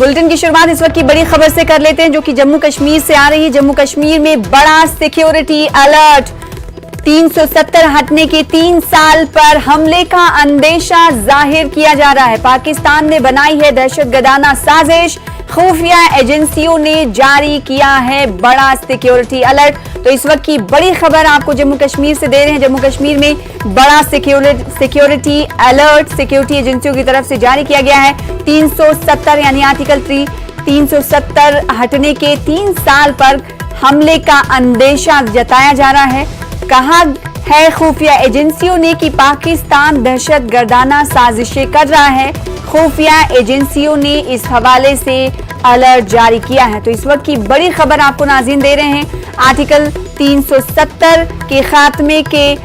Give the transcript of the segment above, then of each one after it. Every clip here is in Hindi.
बुलेटिन की शुरुआत इस वक्त की बड़ी खबर से कर लेते हैं, जो कि जम्मू कश्मीर से आ रही है। जम्मू कश्मीर में बड़ा सिक्योरिटी अलर्ट। 370 हटने के 3 साल पर हमले का अंदेशा जाहिर किया जा रहा है। पाकिस्तान ने बनाई है दहशतगर्दाना साजिश। खुफिया एजेंसियों ने जारी किया है बड़ा सिक्योरिटी अलर्ट। तो इस वक्त की बड़ी खबर आपको जम्मू कश्मीर से दे रहे हैं। जम्मू कश्मीर में बड़ा सिक्योरिटी अलर्ट सिक्योरिटी एजेंसियों की तरफ से जारी किया गया है। 370 यानी आर्टिकल 370 हटने के 3 साल पर हमले का अंदेशा जताया जा रहा है। कहा है खुफिया एजेंसियों ने कि पाकिस्तान दहशतगर्दाना साजिशें कर रहा है। खुफिया एजेंसियों ने इस हवाले से अलर्ट जारी किया है। तो इस वक्त की बड़ी खबर आपको नाज़रीन दे रहे हैं। आर्टिकल 370 के खात्मे के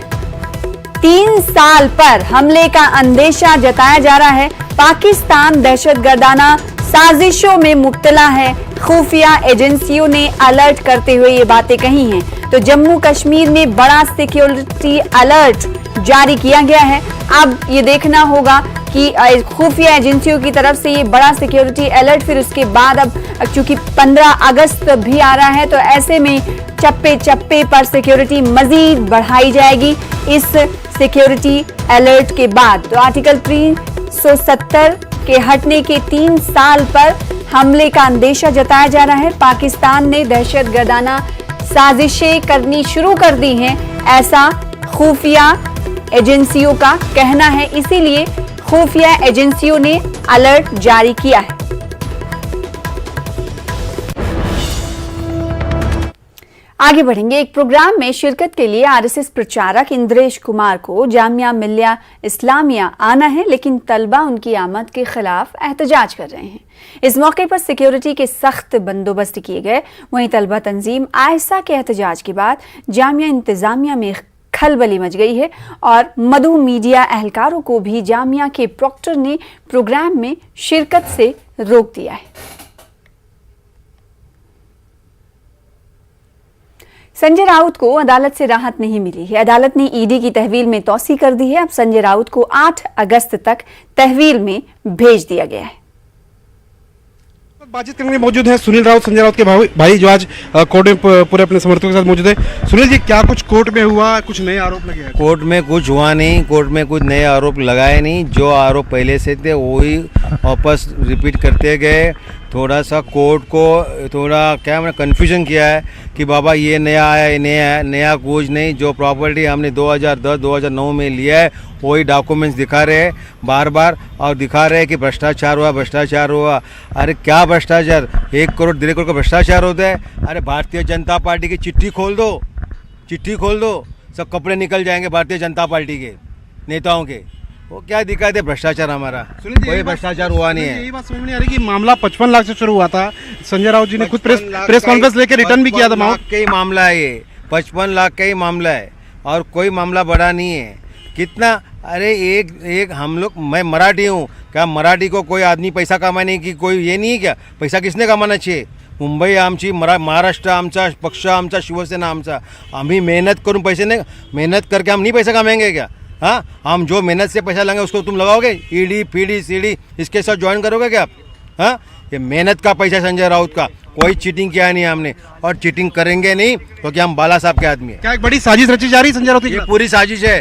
3 साल पर हमले का अंदेशा जताया जा रहा है। पाकिस्तान दहशतगर्दाना साजिशों में मुब्तला है। खुफिया एजेंसियों ने अलर्ट करते हुए ये बातें कही हैं। तो जम्मू कश्मीर में बड़ा सिक्योरिटी अलर्ट जारी किया गया है। अब ये देखना होगा कि खुफिया एजेंसियों की तरफ से ये बड़ा सिक्योरिटी अलर्ट, फिर उसके बाद अब चूंकि 15 अगस्त भी आ रहा है, तो ऐसे में चप्पे चप्पे पर सिक्योरिटी मजीद बढ़ाई जाएगी इस सिक्योरिटी अलर्ट के बाद। तो आर्टिकल 370 के हटने के 3 साल पर हमले का अंदेशा जताया जा रहा है। पाकिस्तान ने दहशतगर्दाना साजिशें करनी शुरू कर दी हैं, ऐसा खुफिया एजेंसियों का कहना है। इसीलिए खुफिया एजेंसियों ने अलर्ट जारी किया है। आगे बढ़ेंगे। एक प्रोग्राम में शिरकत के लिए आरएसएस प्रचारक इंद्रेश कुमार को जामिया मिल्लिया इस्लामिया आना है, लेकिन तलबा उनकी आमद के खिलाफ एहतजाज कर रहे हैं। इस मौके पर सिक्योरिटी के सख्त बंदोबस्त किए गए। वहीं तलबा तंजीम आयसा के एहतजाज के बाद जामिया इंतजामिया में खलबली मच गई है और मधु मीडिया एहलकारों को भी जामिया के प्रॉक्टर ने प्रोग्राम में शिरकत से रोक दिया है। संजय राउत को अदालत से राहत नहीं मिली है। अदालत ने ईडी की तहवील में तौसी कर दी है। अब संजय राउत को 8 अगस्त तक तहवील में भेज दिया गया है। बातचीत करने में मौजूद है सुनील राउत, संजय राउत के भाई जो आज कोर्ट में पूरे अपने समर्थकों के साथ मौजूद है। सुनील जी, क्या कुछ कोर्ट में हुआ? कुछ नए आरोप लगे हैं? कोर्ट में कुछ हुआ नहीं, कोर्ट में कुछ नए आरोप लगाए नहीं। जो आरोप पहले से थे वही वापस रिपीट करते गए। थोड़ा सा कोर्ट को थोड़ा क्या मैंने कन्फ्यूजन किया है कि बाबा ये नया आया, ये नया कुछ नहीं। जो प्रॉपर्टी हमने 2010-2009 में लिया है वही डॉक्यूमेंट्स दिखा रहे हैं बार बार, और दिखा रहे हैं कि भ्रष्टाचार हुआ। अरे क्या भ्रष्टाचार? 1 करोड़ 1.5 करोड़ का भ्रष्टाचार होता है? अरे भारतीय जनता पार्टी की चिट्ठी खोल दो, सब कपड़े निकल जाएंगे भारतीय जनता पार्टी के नेताओं के। वो क्या दिखाते भ्रष्टाचार? हमारा कोई भ्रष्टाचार हुआ नहीं है। यही बात समझ में नहीं आ रही कि मामला 55 लाख से शुरू हुआ था। संजय राउत जी ने खुद प्रेस कॉन्फ्रेंस लेकर रिटर्न भी किया था। 55 लाख का ही मामला है ये, 55 लाख का ही मामला है और कोई मामला बड़ा नहीं है। कितना? अरे एक हम लोग, मैं मराठी हूँ, क्या मराठी को कोई आदमी पैसा कमाने की कोई ये नहीं है क्या? पैसा किसने कमाना चाहिए? मुंबई आमची, महाराष्ट्र आमचा, पक्ष आमचा, शिवसेना आमचा। आम्ही मेहनत करून पैसे नहीं, मेहनत करके हम नहीं पैसा कमाएंगे क्या? हाँ, हम जो मेहनत से पैसा लेंगे उसको तुम लगाओगे? ईडी पीडी सीडी इसके साथ ज्वाइन करोगे क्या आप? हाँ, ये मेहनत का पैसा संजय राउत का। कोई चीटिंग किया नहीं हमने और चीटिंग करेंगे नहीं, क्योंकि हम बाला साहब के आदमी है। क्या एक बड़ी साजिश रची जा रही है संजय राउत की? ये पूरी साजिश है,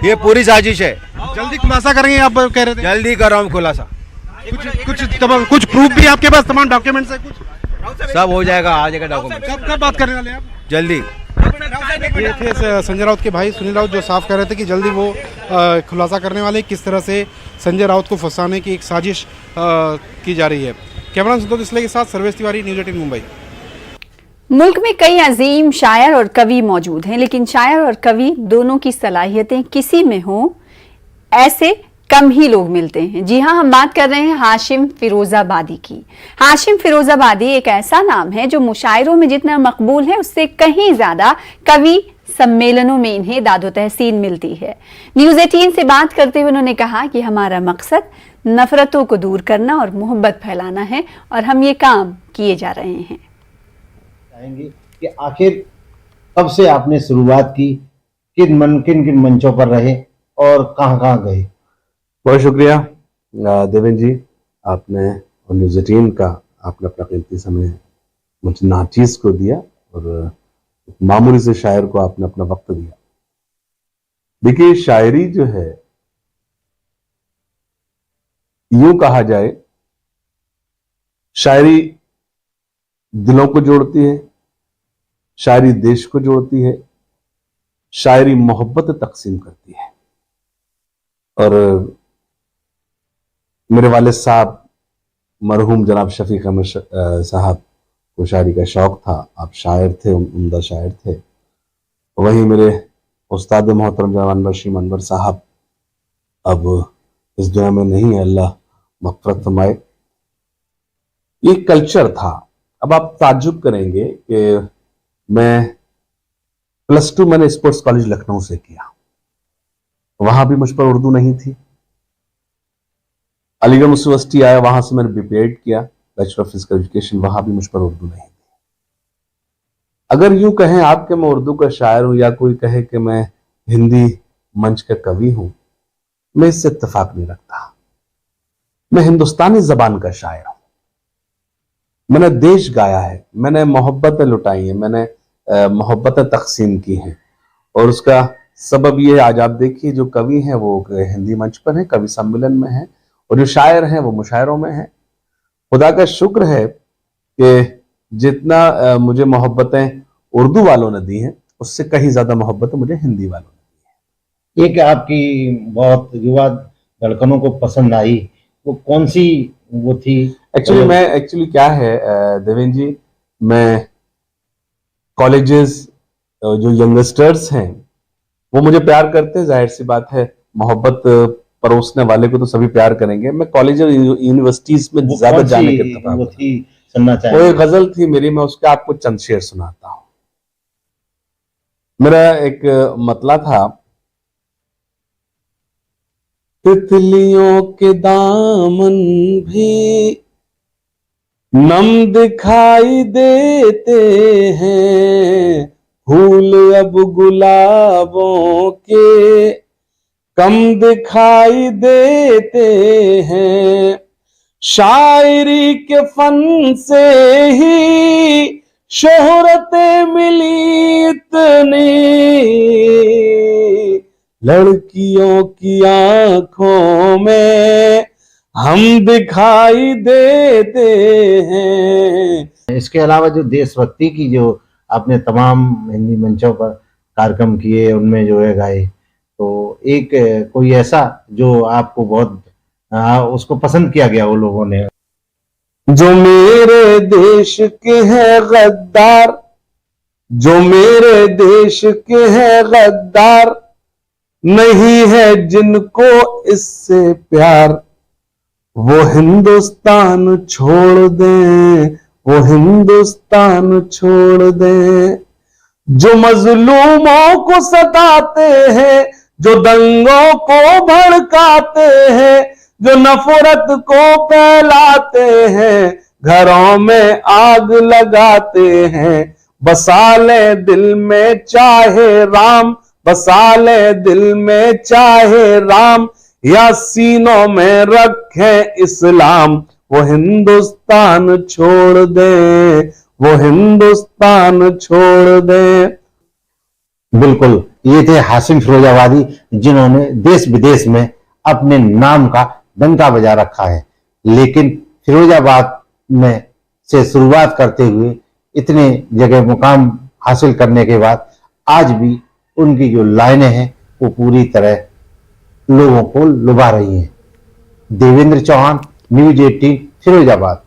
ये पूरी साजिश है। जल्दी खुलासा करेंगे आप कह रहे थे? जल्दी कर रहा हूँ खुलासा। कुछ प्रूफ भी आपके पास, तमाम डॉक्यूमेंट्स है? कुछ सब हो जाएगा, आ जाएगा डॉक्यूमेंट। कब बात करने वाले हैं आप? जल्दी। ये थे संजय राउत के भाई सुनील राउत, जो साफ कह रहे थे कि जल्दी वो खुलासा करने वाले किस तरह से संजय राउत को फंसाने की एक साजिश की जा रही है। कैमरा संतोष इसले के साथ सर्वेश तिवारी, न्यूज़ 18 मुंबई। मुल्क में कई अजीम शायर और कवि मौजूद हैं, लेकिन शायर और कवि दोनों की सलाहियतें किसी में हो ऐसे कम ही लोग मिलते हैं। जी हाँ, हम बात कर रहे हैं हाशिम फिरोजाबादी की। हाशिम फिरोजाबादी एक ऐसा नाम है जो मुशायरों में जितना मकबूल है उससे कहीं ज्यादा कवि सम्मेलनों में इन्हें दादो तहसीन मिलती है। न्यूज़ 18 से बात करते हुए उन्होंने कहा कि हमारा मकसद नफरतों को दूर करना और मोहब्बत फैलाना है और हम ये काम किए जा रहे हैं। कि आखिर कब से आपने शुरुआत की, किन मंचों पर रहे और कहां गए? बहुत शुक्रिया देवेंद्र जी, आपने और न्यूज़ 18 का आपने अपना कीमती समय मुझे नाचीज को दिया और मामूली से शायर को आपने अपना वक्त दिया। देखिए, शायरी जो है, यूं कहा जाए, शायरी दिलों को जोड़ती है, शायरी देश को जोड़ती है, शायरी मोहब्बत तकसीम करती है। और मेरे वालिद साहब मरहूम जनाब शफीक अहमद साहब को शायरी का शौक था। आप शायर थे, उम्दा शायर थे। वहीं मेरे उस्ताद मोहतरम जनाब अनवर शीम अनवर साहब अब इस दुनिया में नहीं है, अल्लाह मग़फ़िरत फरमाए। ये कल्चर था। अब आप ताज्जुब करेंगे कि मैं +2 मैंने स्पोर्ट्स कॉलेज लखनऊ से किया, वहां भी मुझ पर उर्दू नहीं थी। अलीगढ़ यूनिवर्सिटी आया, वहां से मैंने BPEd किया, बैचलर ऑफ फिजिकल एजुकेशन, वहां भी मुझ पर उर्दू नहीं थी। अगर यूं कहें आप कि मैं उर्दू का शायर हूं या कोई कहे कि मैं हिंदी मंच का कवि हूं, मैं इससे इत्तेफाक नहीं रखता। मैं हिंदुस्तानी जबान का शायर हूं। मैंने देश गाया है, मैंने मोहब्बतें लुटाई हैं, मैंने मोहब्बतें तकसीम की हैं। और उसका सबब ये, आज आप देखिए, जो कवि हैं वो हिंदी मंच पर हैं, कवि सम्मेलन में हैं, और जो शायर हैं वो मुशायरों में हैं। खुदा का शुक्र है कि जितना मुझे मोहब्बतें उर्दू वालों ने दी हैं, उससे कहीं ज्यादा मोहब्बतें मुझे हिंदी वालों ने दी हैं। एक आपकी बहुत युवा लड़कनों को पसंद आई, वो कौन सी वो थी? एक्चुअली क्या है देवेंद्र जी, मैं कॉलेजेस जो यंगस्टर्स हैं वो मुझे प्यार करते हैं, जाहिर सी बात है, मोहब्बत परोसने वाले को तो सभी प्यार करेंगे। मैं कॉलेज और यूनिवर्सिटीज में ज्यादा जाने के वो थी सुनना वो चाहिए। एक गजल थी मेरी, मैं उसके आपको चंद शेर सुनाता हूं। मेरा एक मतला था, तितलियों के दामन भी नम दिखाई देते हैं, फूल अब गुलाबों के कम दिखाई देते हैं। शायरी के फन से ही शोहरतें मिली इतनी, लड़कियों की आंखों में हम दिखाई देते हैं। इसके अलावा जो देशभक्ति की जो आपने तमाम हिंदी मंचों पर कार्यक्रम किए, उनमें जो है गाए, तो एक कोई ऐसा जो आपको बहुत उसको पसंद किया गया वो लोगों ने? जो मेरे देश के हैं गद्दार, जो मेरे देश के हैं गद्दार, नहीं है जिनको इससे प्यार, वो हिंदुस्तान छोड़ दें, वो हिंदुस्तान छोड़ दें। जो मजलूमों को सताते हैं, जो दंगों को भड़काते हैं, जो नफरत को फैलाते हैं, घरों में आग लगाते हैं, बसा ले दिल में चाहे राम, बसा ले दिल में चाहे राम, या सीनों में रखें इस्लाम, वो हिंदुस्तान छोड़ दे, वो हिंदुस्तान छोड़ दे। बिल्कुल, ये थे हाशिम फिरोजाबादी, जिन्होंने देश विदेश में अपने नाम का डंका बजा रखा है। लेकिन फिरोजाबाद में से शुरुआत करते हुए इतने जगह मुकाम हासिल करने के बाद आज भी उनकी जो लाइनें हैं वो पूरी तरह लोगों को लुभा रही हैं। देवेंद्र चौहान, न्यूज़ 18, फिरोजाबाद।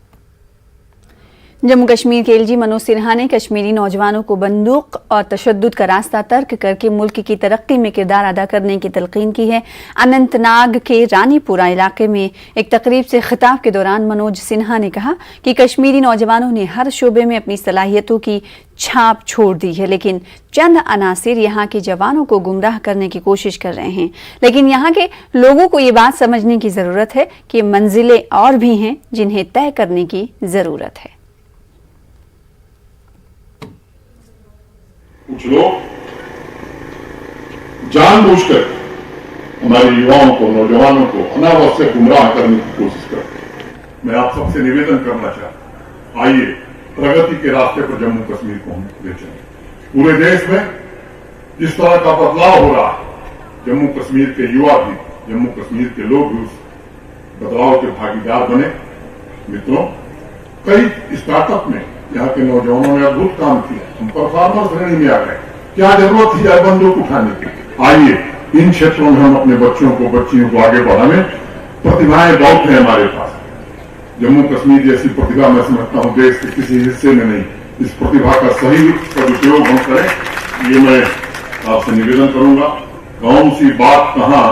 जम्मू कश्मीर के एलजी मनोज सिन्हा ने कश्मीरी नौजवानों को बंदूक और तशद्दुद का रास्ता तर्क करके मुल्क की तरक्की में किरदार अदा करने की तलकीन की है। अनंतनाग के रानीपुरा इलाके में एक तकरीब से खिताब के दौरान मनोज सिन्हा ने कहा कि कश्मीरी नौजवानों ने हर शोबे में अपनी सलाहियतों की छाप छोड़ दी है, लेकिन चंद अनासिर यहाँ के जवानों को गुमराह करने की कोशिश कर रहे हैं। लेकिन यहाँ के लोगों को ये बात समझने की ज़रूरत है कि मंजिलें और भी हैं जिन्हें तय करने की ज़रूरत है। कुछ लोग जानबूझकर हमारे युवाओं को, नौजवानों को अनावश्यक गुमराह करने की कोशिश करते हैं। मैं आप सबसे निवेदन करना चाहता हूं, आइए प्रगति के रास्ते पर जम्मू कश्मीर को हम ले चलें। पूरे देश में जिस तरह का बदलाव हो रहा है, जम्मू कश्मीर के युवा भी, जम्मू कश्मीर के लोग भी उस बदलाव के भागीदार बने। मित्रों, कई स्टार्टअप में यहाँ के नौजवानों ने अद्भुत काम किया, हम परफॉर्मर श्रेणी में आ गए। क्या जरूरत थी यार बंदूक उठाने की? आइए इन क्षेत्रों में हम अपने बच्चियों को आगे बढ़ाने। प्रतिभाएं बहुत है हमारे पास। जम्मू कश्मीर जैसी प्रतिभा मैं समझता हूं देश के किसी हिस्से में नहीं। इस प्रतिभा का सही सदुपयोग हम करें, ये मैं आपसे निवेदन करूंगा। कौन सी बात कहां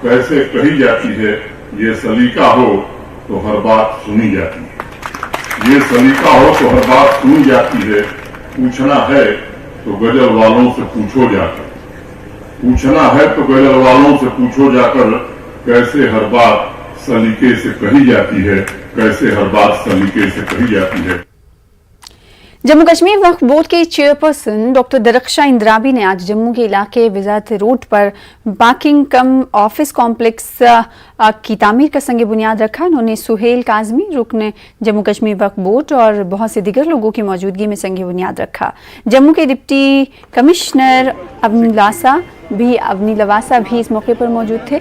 कैसे कही जाती है, ये सलीका हो तो हर बात सुनी जाती है। ये सलीका हो तो हर बात सुनी जाती है। पूछना है तो गजल वालों से पूछो जाकर, पूछना है तो गजल वालों से पूछो जाकर, कैसे हर बात सलीके से कही जाती है, कैसे हर बात सलीके से कही जाती है। जम्मू कश्मीर वक्फ बोर्ड के चेयरपर्सन डॉक्टर दरख्शां इंद्राबी ने आज जम्मू के इलाके वजारत रोड पर पार्किंग कम ऑफिस कॉम्प्लेक्स की तामीर का संग बुनियाद रखा। उन्होंने सुहेल काजमी, रुकन जम्मू कश्मीर वक्फ बोर्ड और बहुत से दिगर लोगों की मौजूदगी में संग बुनियाद रखा। जम्मू के डिप्टी कमिश्नर अवनी लवासा भी इस मौके पर मौजूद थे।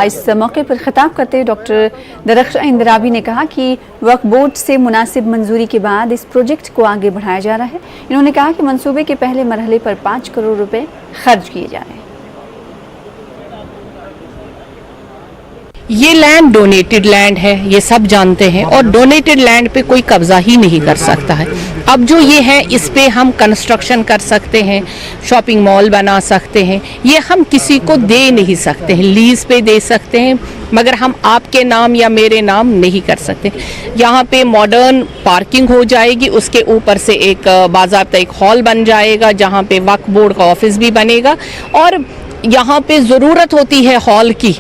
इस मौके पर खिताब करते हुए डॉक्टर दरख्शां इंद्राबी ने कहा कि वक्फ बोर्ड से मुनासिब मंजूरी के बाद इस प्रोजेक्ट को आगे बढ़ाया जा रहा है। इन्होंने कहा कि मंसूबे के पहले मरहले पर 5 करोड़ रुपए खर्च किए जा रहे हैं। ये लैंड डोनेटेड लैंड है, ये सब जानते हैं, और डोनेटेड लैंड पे कोई कब्जा ही नहीं कर सकता है। अब जो ये है, इस पे हम कंस्ट्रक्शन कर सकते हैं, शॉपिंग मॉल बना सकते हैं, ये हम किसी को दे नहीं सकते हैं। लीज पे दे सकते हैं, मगर हम आपके नाम या मेरे नाम नहीं कर सकते। यहाँ पे मॉडर्न पार्किंग हो जाएगी, उसके ऊपर से एक बाज़ाब्ता एक हॉल बन जाएगा जहाँ पे वक्फ बोर्ड का ऑफिस भी बनेगा, और यहाँ पे ज़रूरत होती है हॉल की,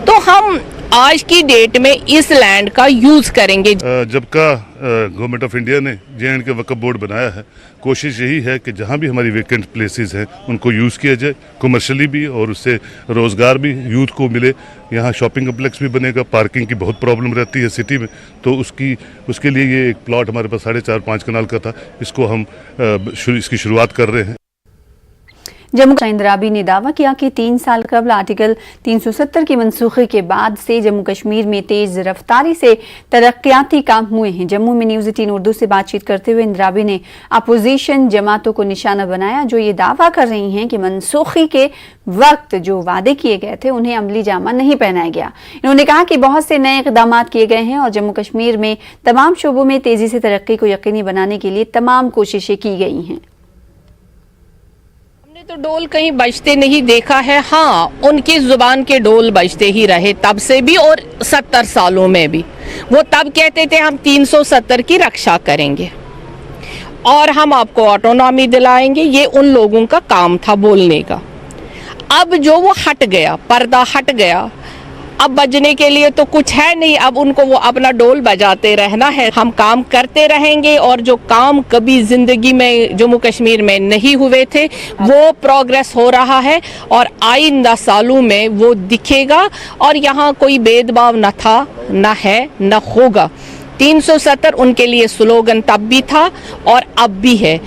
तो हम आज की डेट में इस लैंड का यूज करेंगे। जब का गवर्नमेंट ऑफ इंडिया ने जे.एंड.के वक्फ बोर्ड बनाया है, कोशिश यही है कि जहाँ भी हमारी वेकेंट प्लेसेस हैं उनको यूज़ किया जाए कमर्शियली भी, और उससे रोज़गार भी यूथ को मिले। यहाँ शॉपिंग कम्प्लेक्स भी बनेगा, पार्किंग की बहुत प्रॉब्लम रहती है सिटी में, तो उसके लिए ये एक प्लॉट हमारे पास 4.5-5 कनाल का था, इसको हम इसकी शुरुआत कर रहे हैं। जम्मू इंद्राबी ने दावा किया कि 3 साल कबल आर्टिकल 370 की मनसूखी के बाद से जम्मू कश्मीर में तेज रफ्तारी से तरक्याती काम हुए हैं। जम्मू में न्यूज़ 18 उर्दू से बातचीत करते हुए इंद्राबी ने अपोजिशन जमातों को निशाना बनाया जो ये दावा कर रही हैं कि मनसूखी के वक्त जो वादे किए गए थे उन्हें अमली जामा नहीं पहनाया गया। इन्होंने कहा कि बहुत से नए इक़दाम किए गए हैं और जम्मू कश्मीर में तमाम शोबों में तेजी से तरक्की को यकीनी बनाने के लिए तमाम कोशिशें की गई हैं। तो डोल कहीं बजते नहीं देखा है। हाँ, उनकी जुबान के डोल बजते ही रहे तब से भी, और 70 सालों में भी। वो तब कहते थे हम 370 की रक्षा करेंगे और हम आपको ऑटोनॉमी दिलाएंगे, ये उन लोगों का काम था बोलने का। अब जो वो हट गया, पर्दा हट गया, अब बजने के लिए तो कुछ है नहीं, अब उनको वो अपना डोल बजाते रहना है। हम काम करते रहेंगे, और जो काम कभी जिंदगी में जम्मू कश्मीर में नहीं हुए थे वो प्रोग्रेस हो रहा है, और आइंदा सालों में वो दिखेगा। और यहाँ कोई भेदभाव न था, न है, न होगा। 370 उनके लिए स्लोगन तब भी था और अब भी है।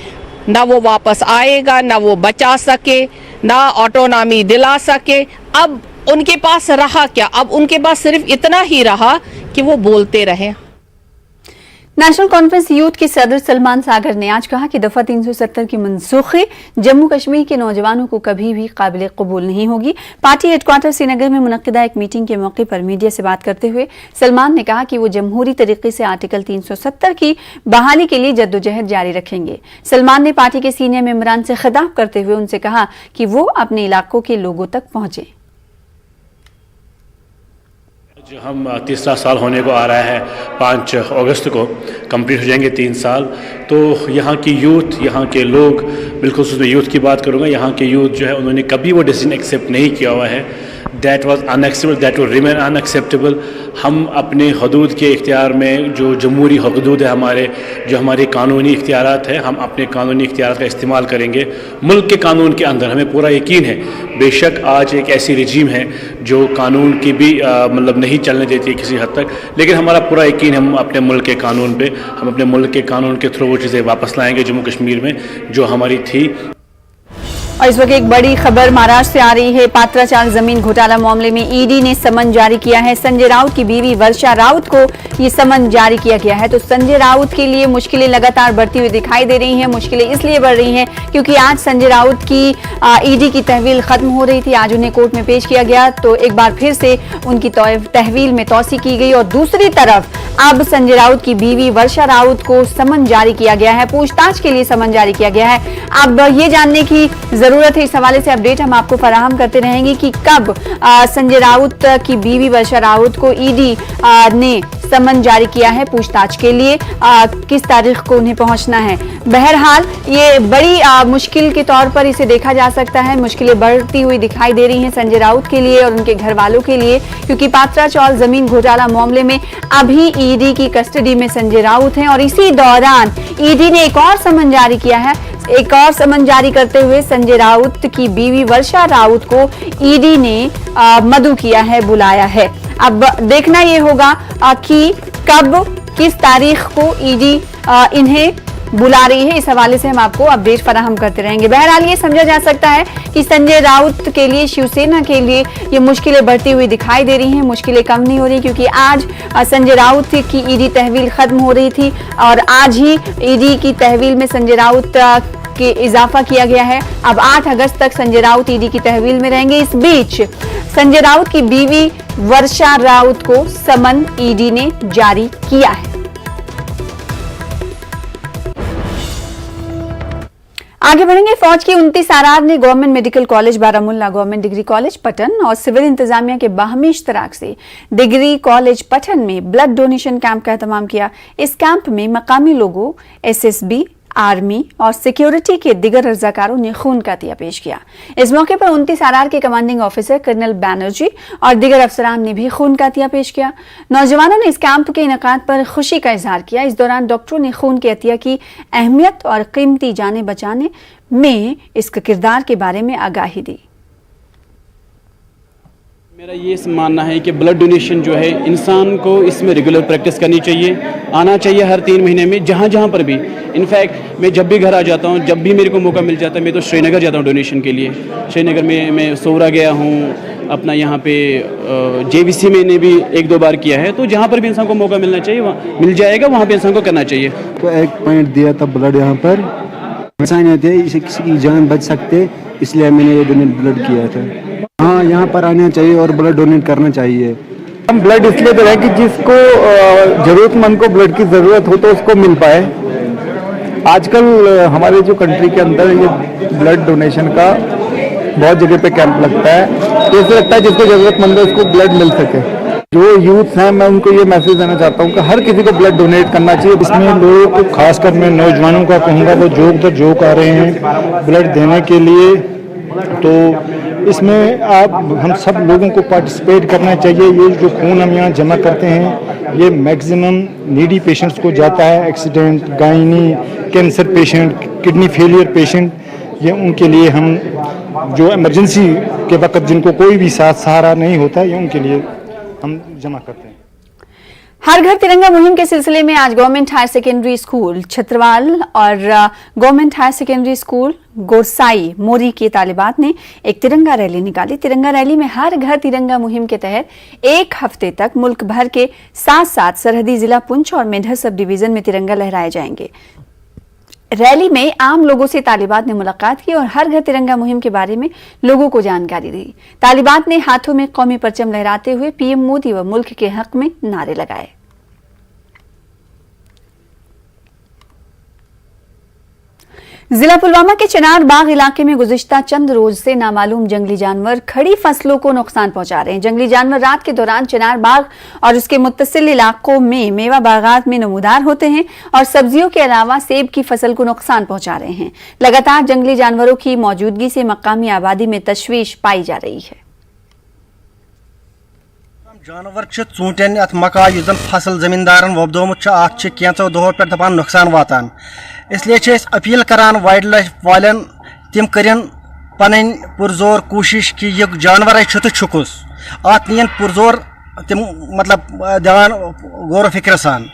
ना वो वापस आएगा, ना वो बचा सके, ना ऑटोनॉमी दिला सके। अब उनके पास रहा क्या? अब उनके पास सिर्फ इतना ही रहा कि वो बोलते रहे। नेशनल कॉन्फ्रेंस यूथ के सदर सलमान सागर ने आज कहा कि दफा 370 की मनसूखी जम्मू कश्मीर के नौजवानों को कभी भी काबिल कबूल नहीं होगी। पार्टी हेडक्वार्टर श्रीनगर में मुनक्किदा एक मीटिंग के मौके पर मीडिया से बात करते हुए सलमान ने कहा कि वो जमहूरी तरीके से आर्टिकल 370 की बहाली के लिए जद्दोजहद जारी रखेंगे। सलमान ने पार्टी के सीनियर मेंबरान से खिताब करते हुए उनसे कहा कि वो अपने इलाकों के लोगों तक पहुंचे। जो हम तीसरा साल होने को आ रहा है, 5 अगस्त को कंप्लीट हो जाएंगे 3 साल। तो यहाँ की यूथ, यहाँ के लोग, बिल्कुल उसमें यूथ की बात करूँगा, यहाँ के यूथ जो है उन्होंने कभी वो डिसीजन एक्सेप्ट नहीं किया हुआ है। That was unacceptable, that will remain unacceptable. हम अपने हदूद के इख्तियार में जो जमहूरी हदूद है हमारे, जो हमारे कानूनी इख्तियारात हैं, हम अपने कानूनी इख्तियारात का इस्तेमाल करेंगे मुल्क के कानून के अंदर। हमें पूरा यकीन है, बेशक आज एक ऐसी रजीम है जो कानून की भी मतलब नहीं चलने देती है किसी हद तक, लेकिन हमारा पूरा यकीन है हम अपने मुल्क के कानून पे, हम अपने मुल्क के कानून के थ्रू वो चीज़ें वापस लाएंगे जम्मू कश्मीर में जो हमारी थी। और इस वक्त एक बड़ी खबर महाराष्ट्र से आ रही है। पात्रा चाल जमीन घोटाला मामले में ईडी ने समन जारी किया है। संजय राउत की बीवी वर्षा राउत को ये समन जारी किया गया है। तो संजय राउत के लिए मुश्किलें लगातार बढ़ती हुई दिखाई दे रही हैं। मुश्किलें इसलिए बढ़ रही हैं क्योंकि आज संजय राउत की ईडी की तहवील खत्म हो रही थी। आज उन्हें कोर्ट में पेश किया गया, तो एक बार फिर से उनकी तहवील में तौसी की गई। और दूसरी तरफ अब संजय राउत की बीवी वर्षा राउत को समन जारी किया गया है, पूछताछ के लिए समन जारी किया गया है। अब ये जानने की जरूरत है, इस हवाले से अपडेट हम आपको फराहम करते रहेंगे कि कब संजय राउत की बीवी वर्षा राउत को ईडी ने समन जारी किया है पूछताछ के लिए, किस तारीख को उन्हें पहुंचना है। बहरहाल ये बड़ी मुश्किल के तौर पर इसे देखा जा सकता है। मुश्किलें बढ़ती हुई दिखाई दे रही हैं संजय राउत के लिए और उनके घर वालों के लिए, क्योंकि पात्रा चौल जमीन घोटाला मामले में अभी ईडी की कस्टडी में संजय राउत हैं और इसी दौरान ईडी ने एक और समन जारी किया है। एक और समन जारी करते हुए संजय राउत की बीवी वर्षा राउत को ईडी ने मदऊ किया है, बुलाया है। अब देखना ये होगा कि कब किस तारीख को ईडी इन्हें बुला रही है। इस हवाले से हम आपको अपडेट फराहम करते रहेंगे। बहरहाल ये समझा जा सकता है कि संजय राउत के लिए, शिवसेना के लिए ये मुश्किलें बढ़ती हुई दिखाई दे रही हैं। मुश्किलें कम नहीं हो रही क्योंकि आज संजय राउत की ईडी तहवील खत्म हो रही थी और आज ही ईडी की तहवील में संजय राउत के इजाफा किया गया है। अब 8 अगस्त तक संजय राउत ईडी की तहवील में रहेंगे। इस बीच संजय राउत की बीवी वर्षा राउत को समन ईडी ने जारी किया है। आगे बढ़ेंगे। फौज की 29 आरआर ने government medical college Baramulla, government degree college Patan और सिविल इंतजामिया के बाहमी इश्तराक से डिग्री कॉलेज पटन में ब्लड डोनेशन कैंप का एहतमाम किया। इस कैंप में मकामी लोगों, एसएसबी, आर्मी और सिक्योरिटी के दिगर रजाकारों ने खून का अतिया पेश किया। इस मौके पर 29 आरआर के कमांडिंग ऑफिसर कर्नल बैनर्जी और दिगर अफसरान ने भी खून का अतिया पेश किया। नौजवानों ने इस कैंप के इनेकाद पर खुशी का इजहार किया। इस दौरान डॉक्टरों ने खून के अतिया की अहमियत और कीमती जानें बचाने में इसके किरदार के बारे में आगाही दी। मेरा ये मानना है कि ब्लड डोनेशन जो है इंसान को इसमें रेगुलर प्रैक्टिस करनी चाहिए, आना चाहिए हर 3 महीने में, जहाँ पर भी। इनफैक्ट मैं जब भी घर आ जाता हूँ, जब भी मेरे को मौका मिल जाता है, मैं तो श्रीनगर जाता हूँ डोनेशन के लिए। श्रीनगर में मैं सोवरा गया हूँ, अपना यहाँ पे जेवीसी में ने भी 1-2 बार किया है। तो जहाँ पर भी इंसान को मौका मिलना चाहिए, वहाँ मिल जाएगा, वहाँ पर इंसान को करना चाहिए। तो 1 पॉइंट दिया था ब्लड यहाँ पर, इंसानियत है, इससे किसी की जान बच सकते, इसलिए मैंने ये डोनेट ब्लड किया था। हाँ, यहाँ पर आना चाहिए और ब्लड डोनेट करना चाहिए। हम ब्लड इसलिए दे रहे हैं कि जिसको जरूरतमंद को ब्लड की ज़रूरत हो तो उसको मिल पाए। आजकल हमारे जो कंट्री के अंदर ये ब्लड डोनेशन का बहुत जगह पे कैंप लगता है, तो इससे लगता है जिसको ज़रूरतमंद है उसको ब्लड मिल सके। जो यूथ हैं, मैं उनको ये मैसेज देना चाहता हूँ कि हर किसी को ब्लड डोनेट करना चाहिए। इसमें लोगों को, खासकर मैं नौजवानों का कहूँगा, वो जोक आ रहे हैं ब्लड देने के लिए, तो इसमें हम सब लोगों को पार्टिसिपेट करना चाहिए। ये जो खून हम यहाँ जमा करते हैं, ये मैक्सिमम नीडी पेशेंट्स को जाता है, accident, gynae, cancer patient, kidney failure patient, ये उनके लिए हम जो इमरजेंसी के वक्त जिनको कोई भी सहारा नहीं होता, ये उनके लिए हम जमा करते हैं। हर घर तिरंगा मुहिम के सिलसिले में आज government higher secondary school Chhatrawal और government higher secondary school Gorsai Mori के तालिबात ने एक तिरंगा रैली निकाली। तिरंगा रैली में हर घर तिरंगा मुहिम के तहत 1 हफ्ते तक मुल्क भर के 7 सरहदी जिला पुंछ और मेढर सब डिवीजन में तिरंगा लहराए जाएंगे। रैली में आम लोगों से तालिबात ने मुलाकात की और हर घर तिरंगा मुहिम के बारे में लोगों को जानकारी दी। तालिबात ने हाथों में कौमी परचम लहराते हुए पीएम मोदी व मुल्क के हक में नारे लगाए। जिला पुलवामा के चिनार बाग इलाके में गुज़िश्ता चंद रोज से नामालूम जंगली जानवर खड़ी फसलों को नुकसान पहुंचा रहे हैं। जंगली जानवर रात के दौरान चिनार बाग और उसके मुत्तसिल इलाकों में मेवा बागात में नमूदार होते हैं और सब्जियों के अलावा सेब की फसल को नुकसान पहुंचा रहे हैं। लगातार जंगली जानवरों की मौजूदगी से मकामी आबादी में तशवीश पाई जा रही है। जानवर ूटन अत मका जन फसल जमींदारन वोबदोमुत कैंचो दो पे दपान नुकसान वातान, इसलिए अपील करान वाइल्ड लाइफ वालन तिम करें पन पुरजोर कोशिश कि यह जानवर तो छुकुस अत नीन पुरजोर तिम मतलब ध्यान गौर फिक्र सान।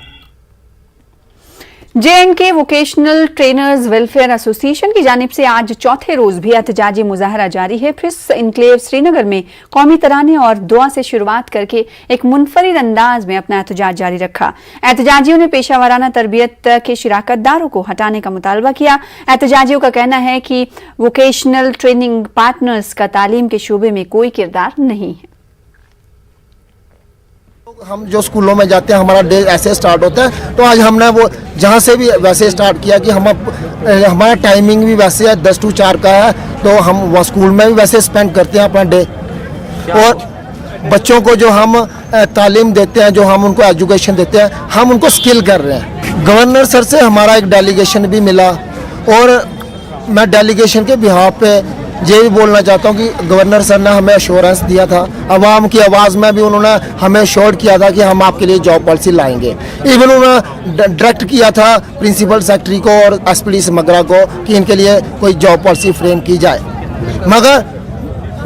JNK vocational trainers welfare association की जानिब से आज चौथे रोज भी एहतजाजी मुजाहरा जारी है। प्रेस इनक्लेव श्रीनगर में कौमी तराने और दुआ से शुरुआत करके एक मुनफरिद अंदाज में अपना एहतजाज जारी रखा। एहतजाजियों ने पेशा वाराना तरबियत के शिराकतदारों को हटाने का मुतालबा किया। एहतजाजियों का कहना है कि वोकेशनल ट्रेनिंग पार्टनर्स का तालीम के शोबे में कोई किरदार नहीं है। हम जो स्कूलों में जाते हैं हमारा डे ऐसे स्टार्ट होता है, तो आज हमने वो जहाँ से भी वैसे स्टार्ट किया कि हम हमारा टाइमिंग भी वैसे है 10 to 4 का है, तो हम वहाँ स्कूल में भी वैसे स्पेंड करते हैं अपना डे। और बच्चों को जो हम तालीम देते हैं, जो हम उनको एजुकेशन देते हैं, हम उनको स्किल कर रहे हैं। गवर्नर सर से हमारा एक डेलीगेशन भी मिला और मैं डेलीगेशन के बिहाफ पे ये भी बोलना चाहता हूँ कि गवर्नर सर ने हमें एश्योरेंस दिया था, आवाम की आवाज़ में भी उन्होंने हमें एश्योर किया था कि हम आपके लिए जॉब पॉलिसी लाएंगे। इवन उन्होंने डायरेक्ट किया था प्रिंसिपल सेक्रेटरी को और SPD समग्रा को कि इनके लिए कोई जॉब पॉलिसी फ्रेम की जाए। मगर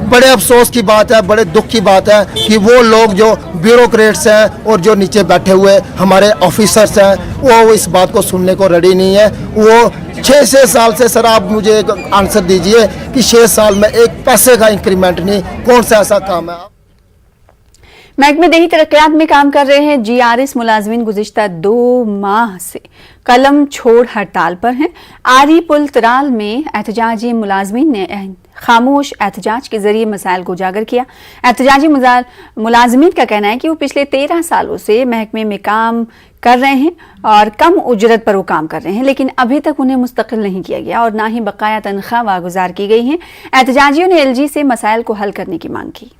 बड़े अफसोस की बात है, बड़े दुख की बात है कि वो लोग जो ब्यूरोक्रेट्स हैं और जो नीचे बैठे हुए हमारे ऑफिसर्स हैं, वो इस बात को सुनने को रेडी नहीं है। वो 6 साल से, सर आप मुझे एक आंसर दीजिए कि 6 साल में एक पैसे का इंक्रीमेंट नहीं, कौन सा ऐसा काम है। महकमे देही तरक्यात में काम कर रहे हैं GRS मुलाजमीन गुज़िश्ता 2 माह से कलम छोड़ हड़ताल पर हैं। आरी पुल तराल में एहतजाजी मुलाजमीन ने खामोश एहतजाज के जरिए मसाइल को उजागर किया। एहतजाजी मुलाजमीन का कहना है कि वो पिछले 13 सालों से महकमे में काम कर रहे हैं और कम उजरत पर वो काम कर रहे हैं, लेकिन अभी तक उन्हें मुस्तकिल नहीं किया गया और ना ही बकाया तनख्वाह वागुजार की गई है। एहतजाजियों ने LG से मसाइल को हल करने की मांग की।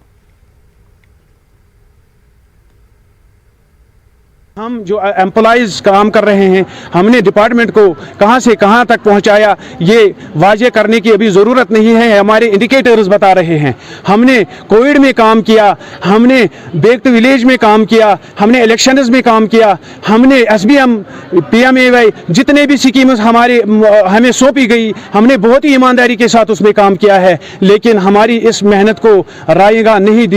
हम जो एम्प्लॉइज काम कर रहे हैं, हमने डिपार्टमेंट को कहां से कहां तक पहुंचाया ये वाजे करने की अभी ज़रूरत नहीं है। हमारे इंडिकेटर्स बता रहे हैं। हमने कोविड में काम किया, हमने बैक टू विलेज में काम किया, हमने इलेक्शंस में काम किया, हमने SBM PMAY जितने भी स्कीम्स हमें सौंपी गई, हमने बहुत ही ईमानदारी के साथ उसमें काम किया है। लेकिन हमारी इस मेहनत को रायगा नहीं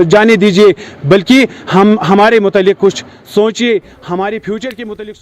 जाने दीजिए, बल्कि हम हमारे मुतालिक कुछ सोचिए, हमारे फ्यूचर के मुतालिक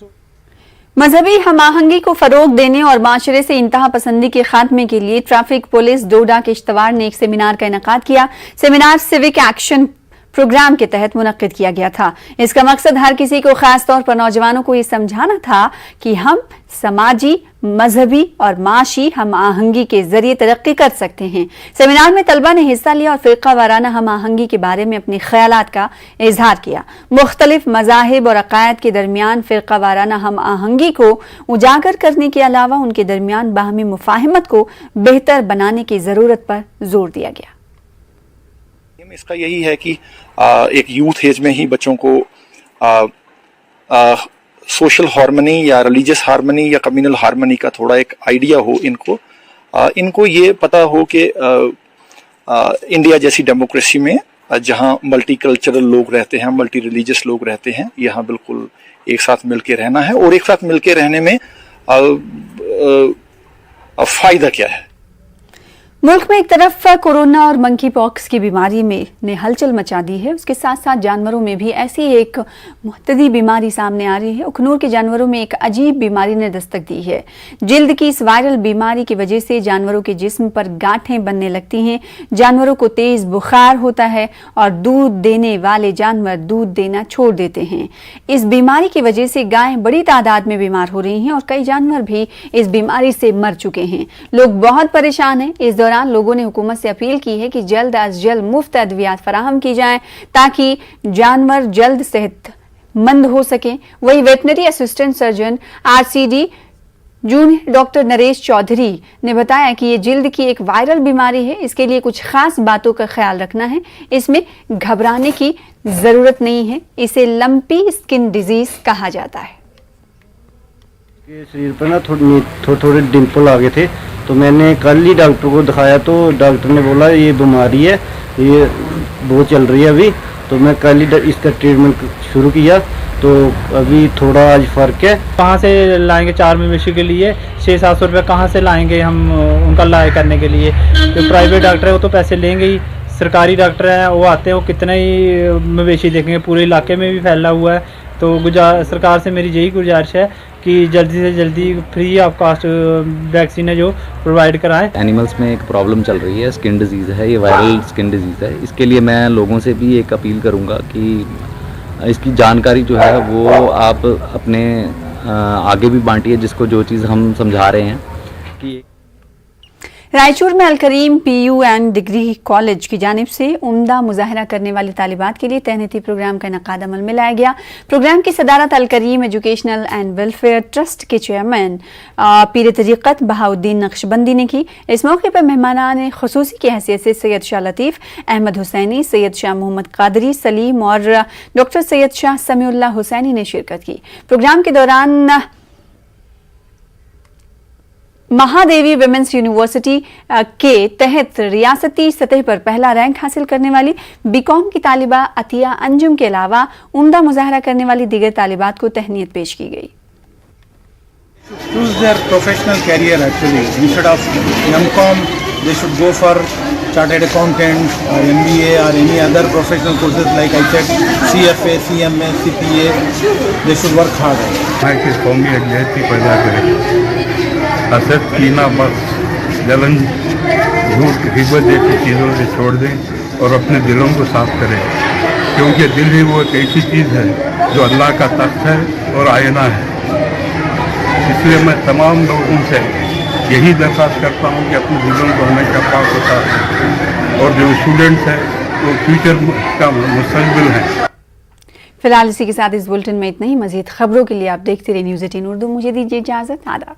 मजहबी हम-आहंगी को फरोग देने और माशरे से इंतहा पसंदी के खात्मे के लिए ट्रैफिक पुलिस डोडा किश्तवाड़ ने एक सेमिनार का इनेकाद किया। सेमिनार सिविक एक्शन प्रोग्राम के तहत मुनक्किद किया गया था। इसका मकसद हर किसी को, खास तौर पर नौजवानों को ये समझाना था कि हम समाजी, मजहबी और माशी हम आहंगी के जरिए तरक्की कर सकते हैं। सेमिनार में तलबा ने हिस्सा लिया और फिरका वाराना हम आहंगी के बारे में अपने ख्यालात का इजहार किया। मुख्तलिफ मज़ाहिब और अकायद के दरमियान फिरका वाराना हम आहंगी को उजागर करने के अलावा उनके दरमियान बाहमी मुफाहमत को बेहतर बनाने की ज़रूरत पर जोर दिया गया। इसका यही है कि एक यूथ एज में ही बच्चों को सोशल हार्मनी या रिलीजियस हार्मनी या कम्युनल हार्मनी का थोड़ा एक आइडिया हो इनको ये पता हो कि इंडिया जैसी डेमोक्रेसी में जहाँ मल्टी कल्चरल लोग रहते हैं, मल्टी रिलीजियस लोग रहते हैं, यहाँ बिल्कुल एक साथ मिलके रहना है। और एक साथ मिलके रहने में फायदा क्या है। मुल्क में एक तरफ कोरोना और मंकी पॉक्स की बीमारी ने हलचल मचा दी है, उसके साथ साथ जानवरों में भी ऐसी एक मुतदी बीमारी सामने आ रही है। उखनूर के जानवरों में एक अजीब बीमारी ने दस्तक दी है। जिल्द की इस वायरल बीमारी की वजह से जानवरों के जिस्म पर गांठें बनने लगती हैं, जानवरों को तेज बुखार होता है और दूध देने वाले जानवर दूध देना छोड़ देते हैं। इस बीमारी की वजह से गायें बड़ी तादाद में बीमार हो रही हैं और कई जानवर भी इस बीमारी से मर चुके हैं। लोग बहुत परेशान हैं। इस दौरान लोगों ने हुकूमत से अपील की है कि जल्द अज जल्द मुफ्त अद्वियात फराहम की जाएं ताकि जानवर जल्द सेहतमंद हो सकें। वही veterinary assistant surgeon RCD junior doctor Naresh Chaudhary ने बताया कि ये जिल्द की एक वायरल बीमारी है, इसके लिए कुछ खास बातों का ख्याल रखना है। इसमें घबराने की जरूरत नहीं है। इसे लंपी स्किन डिजीज कहा जाता है। शरीर पर ना थोड़े डिम्पल आ गए थे, तो मैंने कल ही डॉक्टर को दिखाया, तो डॉक्टर ने बोला ये बीमारी है, ये बहुत चल रही है अभी, तो मैं कल ही इसका ट्रीटमेंट शुरू किया, तो अभी थोड़ा आज फ़र्क है। कहाँ से लाएंगे 4 मवेशी के लिए 600-700 रुपये कहाँ से लाएंगे हम उनका इलाज करने के लिए? जो प्राइवेट डॉक्टर है वो तो पैसे लेंगे ही, सरकारी डॉक्टर हैं वो आते हैं वो कितने ही मवेशी देखेंगे, पूरे इलाके में भी फैला हुआ है। तो सरकार से मेरी यही गुजारिश है कि जल्दी से जल्दी फ्री ऑफ कास्ट वैक्सीन है जो प्रोवाइड कराएं। एनिमल्स में एक प्रॉब्लम चल रही है, स्किन डिजीज़ है, ये वायरल स्किन डिजीज़ है। इसके लिए मैं लोगों से भी एक अपील करूंगा कि इसकी जानकारी जो है वो आप अपने आगे भी बांटिए, जिसको जो चीज़ हम समझा रहे हैं कि रायचूर में Alkarim PU and degree college की जानिब से उम्दा मुजाहरा करने वाली तालिबात के लिए तहनीती प्रोग्राम का इनेकाद अमल में लाया गया। प्रोग्राम की सदारत Alkarim educational and welfare trust के चेयरमैन पीर तरीक़त बहाउद्दीन नक्शबंदी ने की। इस मौके पर मेहमानान खुसूसी की हैसियत से सैयद शाह लतीफ़, अहमद हुसैनी, सैयद शाह मोहम्मद कादरी सलीम और डॉक्टर सैयद शाह समीउल्लाह हुसैनी ने शिरकत की। प्रोग्राम के दौरान महादेवी विमेंस यूनिवर्सिटी के तहत रियासती सतह पर पहला रैंक हासिल करने वाली बीकॉम की तालिबा अतिया अंजुम के अलावा उम्दा मुजाहरा करने वाली दीगर तालिबात को तहनीत पेश की गई। Choose their professional career actually. Instead of MCOM, they should go for chartered accountant or MBA or any other professional courses like I said CFA, CMA, CPA. They should work hard. कि कौमी यकजहती पैदा करे, हसद, कीना, बख्श, जलन, झूठ, हिब्बत जैसी चीज़ों से छोड़ दें और अपने दिलों को साफ करें, क्योंकि दिल ही वो एक ऐसी चीज़ है जो अल्लाह का तख्त है और आईना है। इसलिए मैं तमाम लोगों से यही दरख्वास्त करता हूँ कि अपने दिलों को हमेशा पाक होता है, और जो स्टूडेंट्स हैं वो फ्यूचर का मुस्तकबिल है। फिलहाल इसी के साथ इस बुलेटिन में इतना ही। मजीद खबरों के लिए आप देखते रहिए न्यूज़ 18 उर्दू। मुझे दीजिए इजाज़त। आदाब।